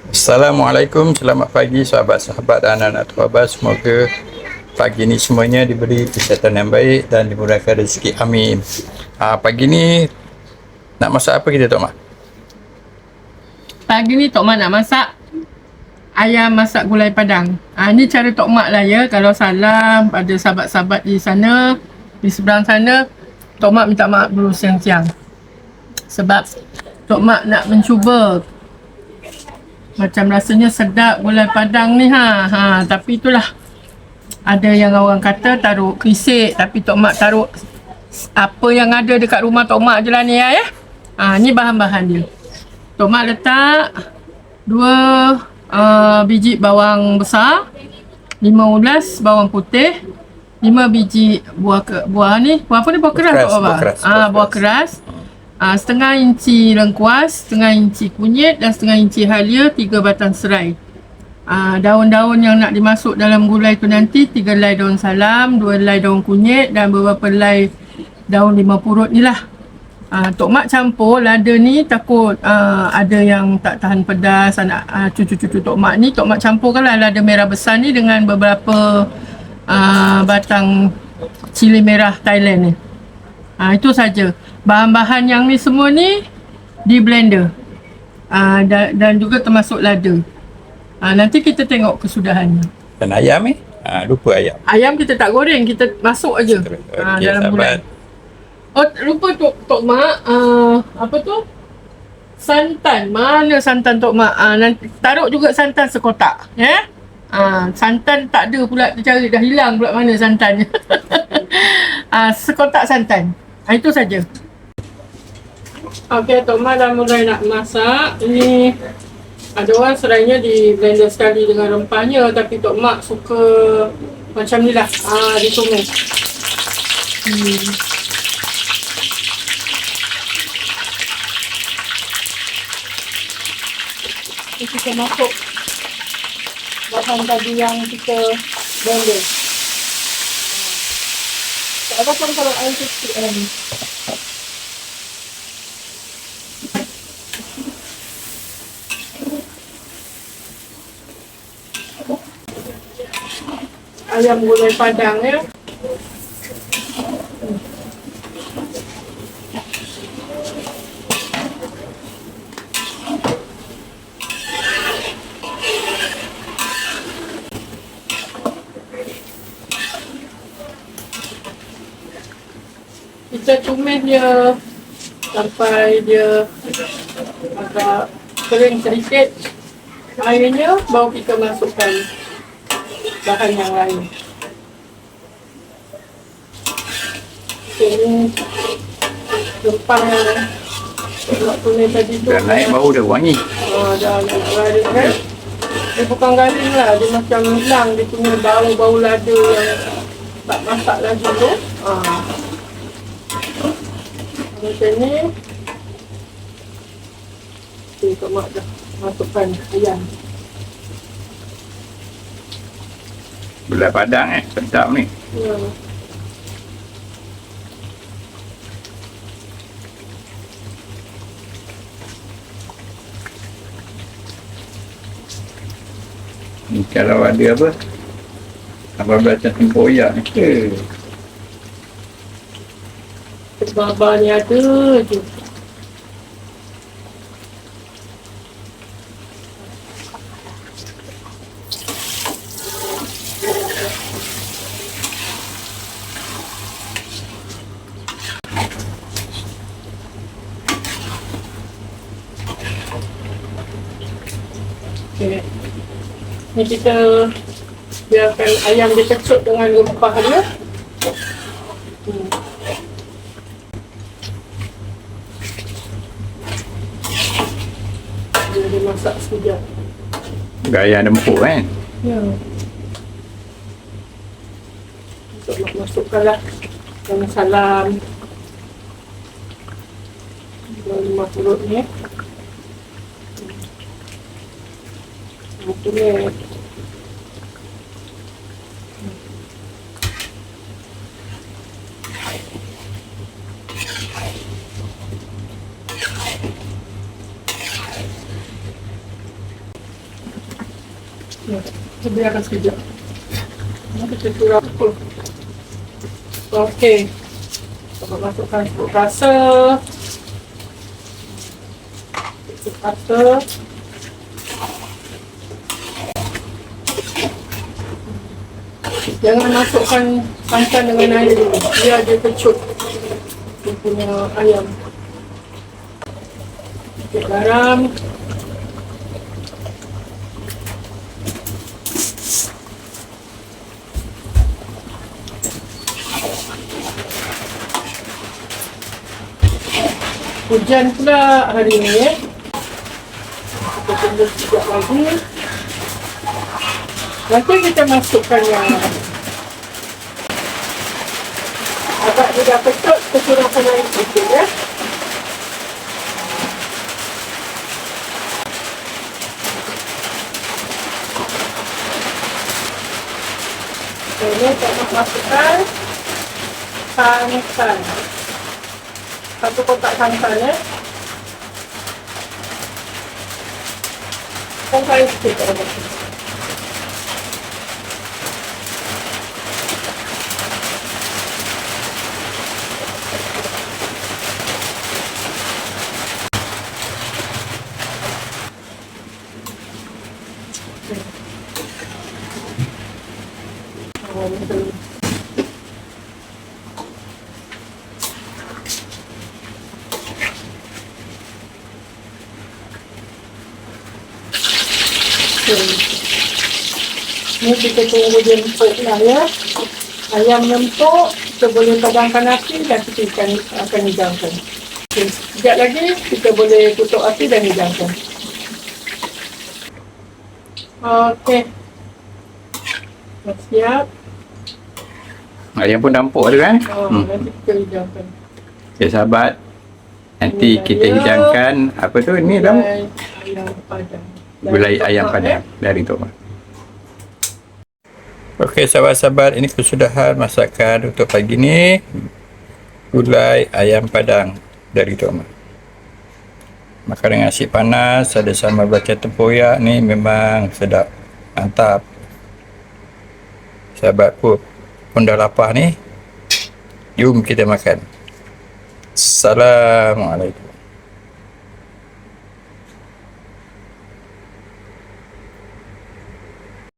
Assalamualaikum, selamat pagi sahabat-sahabat dan anak-anak Tuhabas. Semoga pagi ni semuanya diberi kesihatan yang baik dan dimurahkan rezeki. Amin. Pagi ni nak masak apa kita, Tok Mak? Pagi ni Tok Mak nak masak ayam masak gulai padang. Ni cara Tok Mak lah ya. Kalau salah pada sahabat-sahabat di sana, di seberang sana, Tok Mak minta maaf dulu siang-siang. Sebab Tok Mak nak mencuba. Macam rasanya sedap gulai padang ni tapi itulah. Ada yang orang kata taruh krisik, tapi Tok Mak taruh apa yang ada dekat rumah Tok Mak je lah ni ya. Ni bahan-bahan dia. Tok Mak letak 2 biji bawang besar, 5 ulas bawang putih, 5 biji buah keras. Buah keras. Setengah inci lengkuas, setengah inci kunyit dan setengah inci halia, 3 batang serai. Daun-daun yang nak dimasuk dalam gulai tu nanti 3 helai daun salam, 2 helai daun kunyit dan beberapa helai daun 5 purut ni lah. Tok Mak campur lada ni takut ada yang tak tahan pedas. Cucu-cucu Tok Mak ni, Tok Mak campurkan lah lada merah besar ni dengan beberapa batang cili merah Thailand ni. Itu saja. Bahan-bahan yang ni semua ni di blender. Dan juga termasuk lada. Nanti kita tengok kesudahannya. Dan ayam ni? Lupa ayam. Ayam kita tak goreng, kita masuk aja dalam gulai. Oh, lupa Tok Mak, apa tu? Santan. Mana santan Tok Mak? Nanti taruh juga santan sekotak, ya. Santan tak ada pula, dia cari dah hilang pula mana santannya. Sekotak santan. Itu saja. Okey, Tok Mak dah mulai nak masak. Ini ada orang serainya di blender sekali dengan rempahnya, tapi Tok Mak suka macam ni lah. Ditumis. Kita masuk bahan tadi yang kita blender. Ada pun kalau air kecil ni. Ayam gulai padang ya. Kita tumis dia sampai dia agak kering sedikit airnya, baru kita masukkan bahan yang lain. Ini rempah yang nak tumis tadi tu. Dah naik bau dah wangi. Dah naik garing kan. Dia bukan garing lah, dia macam hilang dia punya bau-bau lada yang tak masak lagi tu. Macam ni. Tok Mak dah masukkan ayam. Gulai padang sedap ni. Ya. Ni kalau ada apa? Apa-apa macam tempoyak ni ke? Baba ni ada je. Okay. Ni kita biarkan ayam dia kecut dengan rempah dia. Dia masak sekejap. Gaya ada empuk kan? Ya. Masukkanlah daun salam. 5 purut ni. Kunyit. Kita biarkan sekejap. Kita curah pukul. Okey. Kita masukkan pupuk rasa. Pupuk rasa. Jangan masukkan santan dengan air dulu. Biar dia kecut. Dia punya ayam. Sikit garam. Hujan pula hari ni ya. Kita tunggu sekejap lagi. Nanti kita masukkan yang agak dia dah kecut, kita curahkan air sikit ya. Ini kita nak masukkan santan. 1 kotak santan ya. Santan sikit kalau macam ni. Ni kita tunggu dia empuk lah ya. Ayam empuk, kita boleh padamkan api dan kita akan hidangkan. Okay. Sekejap lagi kita boleh tutup api dan hidangkan. Okey. Dah siap. Ayam pun dah empuk tu kan? Nanti kita hidangkan. Okay, sahabat. Nanti kita hidangkan apa tu ni dalam ayam padang. gulai ayam padang dari tu. Okey sahabat-sahabat, ini kesudahan masakan untuk pagi ni. Gulai ayam padang dari tu. Makan dengan nasi panas, ada sambal belacan tempoyak ni memang sedap. Mantap. Sahabat pun dah lapar ni. Jom kita makan. Assalamualaikum.